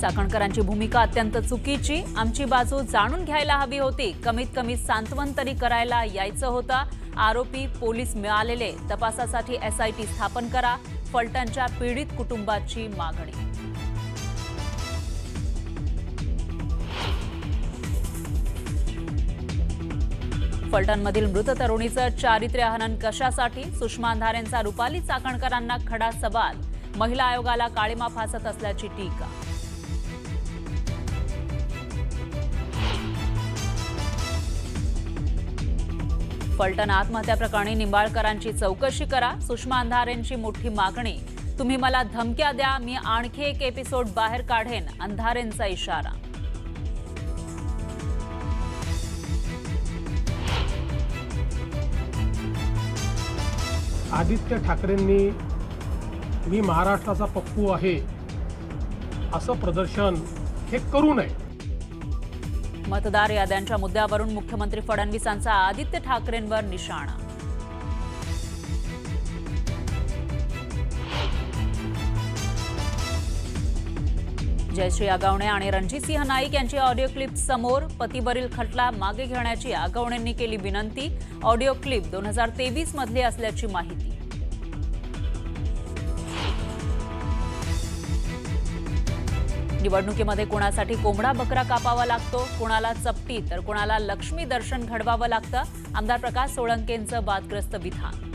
चाकणकरांची भूमिका अत्यंत चुकीची, आमची बाजू जाणून घ्यायला हवी होती, कमीत कमी सांत्वन तरी करायला यायचं होतं. आरोपी पोलीस मिळालेले, तपासासाठी SIT स्थापन करा. फलटणच्या पीडित कुटुंबाची मागणी. फलटणमधील मृत तरुणीचं चारित्र्यहनन कशासाठी? सुषमा अंधारेंचा रुपाली चाकणकरांना खडा सवाल. महिला आयोगाला काळीमा फासत असल्याची टीका. फलटण आत्महत्या प्रकरणी निंबाळकरांची चौकशी करा. सुषमा अंधारेंची मोठी मागणी. तुम्ही मला धमक्या द्या, मी आणखी एक एपिसोड बाहेर काढेन, अंधारेंचा इशारा. आदित्य ठाकरेंनी मी महाराष्ट्राचा पप्पू आहे असं प्रदर्शन हे करू नये. मतदार याद्यांच्या मुद्द्यावरून मुख्यमंत्री फडणवीसांचा आदित्य ठाकरेंवर निशाणा. जयश्री आगवणे आणि रणजितसिंह नाईक यांची ऑडिओ क्लिप समोर. पतीवरील खटला मागे घेण्याची आगवणेंनी केली विनंती. ऑडिओ क्लिप 2023 मधली असल्याची माहिती. निवडणुकीमध्ये कोणासाठी कोंबडा बकरा कापावा लागतो, कोणाला चपटी तर कोणाला लक्ष्मी दर्शन घडवावं लागतं. आमदार प्रकाश सोळंकेंचं वादग्रस्त विधान.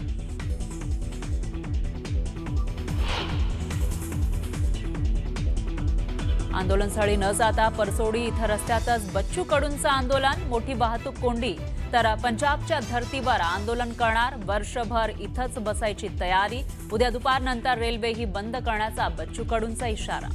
आंदोलनस्थळी न जाता परसोडी इथं रस्त्यातच बच्चू कडूंचं आंदोलन. मोठी वाहतूक कोंडी. तर पंजाबच्या धर्तीवर आंदोलन करणार. वर्षभर इथंच बसायची तयारी. उद्या दुपारनंतर रेल्वेही बंद करण्याचा बच्चू कडूंचा इशारा.